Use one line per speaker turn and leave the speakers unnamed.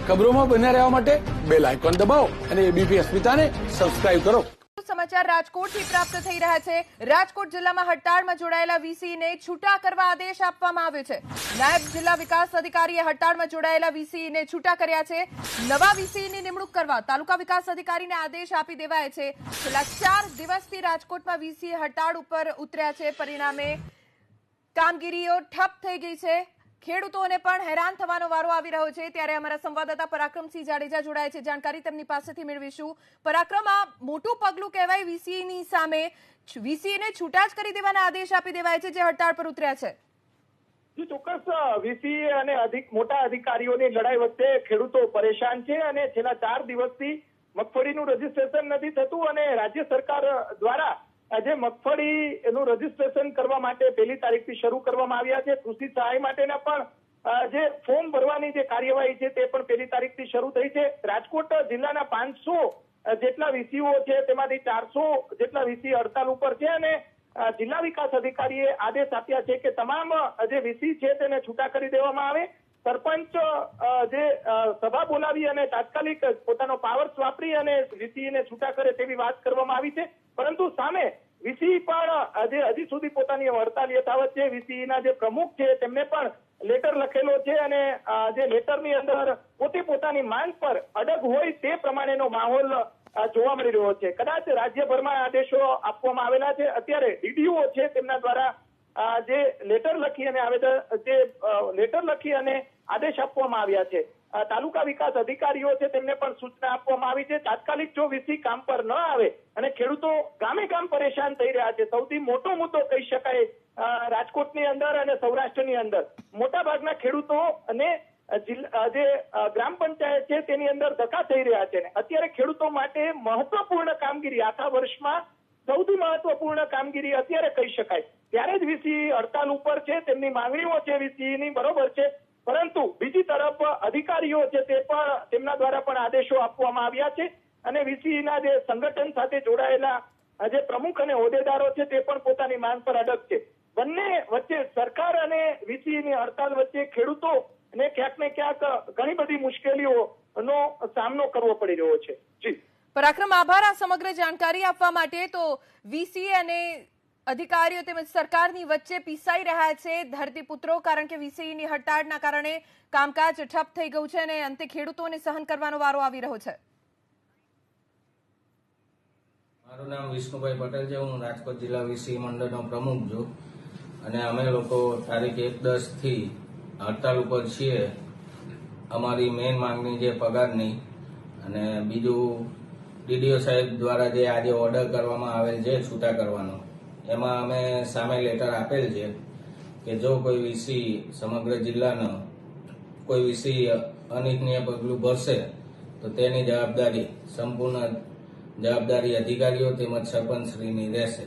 ખબરોમાં બન્યા રહેવા માટે બેલ આઇકોન દબાવો અને એબીપી અસ્મિતાને સબસ્ક્રાઇબ કરો।
સમાચાર રાજકોટથી પ્રાપ્ત થઈ રહ્યા છે। રાજકોટ જિલ્લામાં હડતાળમાં જોડાયેલા વીસીને છૂટા કરવા આદેશ આપવામાં આવ્યો છે। નાયબ જિલ્લા વિકાસ અધિકારીએ હડતાળમાં જોડાયેલા વીસીને છૂટા કર્યા છે। નવા વીસીની નિમણૂક કરવા તાલુકા વિકાસ અધિકારીને આદેશ આપી દેવાયા છે। છેલ્લા 4 દિવસથી રાજકોટમાં વીસી હડતાળ ઉપર ઉતર્યા છે। પરિણામે કામગીરીઓ ઠપ થઈ ગઈ છે। ખેડૂતોને પણ હેરાન થવાનો વારો આવી રહ્યો છે। ત્યારે અમારા સંવાદદાતા પરાક્રમસિંહ જાડેજા જોડાય છે। જાણકારી તેમની પાસેથી મેળવીશું। પરાક્રમ, આ મોટું પગલું કહેવાય વીસીની સામે। વીસીને છૂટા જ કરી દેવાના આદેશ આપી દેવાય છે જે હડતાળ પર ઉતર્યા છે।
ચોક્કસ વીસી અને મોટા અધિકારીઓની લડાઈ વચ્ચે ખેડૂતો પરેશાન છે અને છેલ્લા 4 દિવસથી મગફળીનું રજીસ્ટ્રેશન નથી થતું અને રાજ્ય સરકાર દ્વારા આજે મગફળીનું રજીસ્ટ્રેશન કરવા માટે 1 તારીખથી શરૂ કરવામાં આવ્યા છે। કૃષિ સહાય માટેના પણ જે ફોર્મ ભરવાની જે કાર્યવાહી છે તે પણ 1 તારીખથી શરૂ થઈ છે। રાજકોટ જિલ્લાના 500 જેટલા વીસીઓ છે તેમાંથી 400 જેટલા વીસી હડતાલ ઉપર છે અને જિલ્લા વિકાસ અધિકારીએ આદેશ આપ્યા છે કે તમામ જે વીસી છે તેને છૂટા કરી દેવામાં આવે। સરપંચ જે સભા બોલાવી અને તાત્કાલિક પોતાનો પાવર્સ વાપરી અને વીસીને છૂટા કરે તેવી વાત કરવામાં આવી છે, પરંતુ સામે વીસી પણ જે હજી સુધી પોતાની હડતાલ યથાવત છે। વીસીના જે પ્રમુખ છે તેમને પણ લેટર લખેલો છે અને જે લેટરની અંદર પોતે પોતાની માંગ પર અડગ હોય તે પ્રમાણેનો માહોલ જોવા મળી રહ્યો છે। કદાચ રાજ્યભરમાં આદેશો આપવામાં આવેલા છે। અત્યારે ડીડીઓ છે તેમના દ્વારા જે લેટર લખી અને આદેશ આપવામાં આવ્યા છે। તાલુકા વિકાસ અધિકારીઓ છે તેમને પણ સૂચના આપવામાં આવી છે। તાત્કાલિક જો વીસી કામ પર ન આવે અને ખેડૂતો ગામે ગામ પરેશાન થઈ રહ્યા છે, સૌથી મોટો મુદ્દો કહી શકાય રાજકોટની અંદર અને સૌરાષ્ટ્રની અંદર મોટા ભાગના ખેડૂતો અને જે ગ્રામ પંચાયત છે તેની અંદર ધક્કા થઈ રહ્યા છે। અત્યારે ખેડૂતો માટે મહત્વપૂર્ણ કામગીરી આખા વર્ષમાં સૌથી મહત્વપૂર્ણ કામગીરી અત્યારે કહી શકાય, ત્યારે જ વીસી હડતાલ ઉપર છે। તેમની માંગણીઓ છે વીસીની બરોબર છે, પરંતુ બીજી તરફ અધિકારીઓ છે તે પણ તેમના દ્વારા પણ આદેશો આપવામાં આવ્યા છે અને વીસીના જે સંગઠન સાથે જોડાયેલા જે પ્રમુખ અને હોદ્દેદારો છે તે પણ પોતાની માંગ પર અડગ છે। બંને વચ્ચે સરકાર અને વીસીની હડતાલ વચ્ચે ખેડૂતોને ક્યાંક ને ક્યાંક ઘણી બધી મુશ્કેલીઓનો સામનો કરવો પડી રહ્યો છે। જી
પરાક્રમ, આભાર આ સમગ્ર જાણકારી આપવા માટે। તો વીસી અને અધિકારીઓ તેમજ સરકારની વચ્ચે પીસાઈ રહ્યા છે ધરતીપુત્રો, કારણ કે વીસીની હડતાળના કારણે કામકાજ ઠપ થઈ ગયું છે અને અંતે ખેડૂતોને સહન કરવાનો વારો આવી રહ્યો છે।
મારું નામ વિષ્ણુભાઈ પટેલ છે। હું રાજકોટ જિલ્લા વીસી મંડળનો પ્રમુખ છું અને અમે લોકો તારીખ 1-10 થી હડતાલ ઉપર છીએ। અમારી મેઇન માંગણી છે પગારની અને બીજું ડીડીઓ સાહેબ દ્વારા જે આજે ઓર્ડર કરવામાં આવેલ છે છૂટા કરવાનો, એમાં અમે સામે લેટર આપેલ છે કે જો કોઈ વીસી સમગ્ર જિલ્લાનો કોઈ વીસી અનિચ્છનીય પગલું ભરશે તો તેની સંપૂર્ણ જવાબદારી અધિકારીઓ તેમજ સરપંચશ્રીની રહેશે।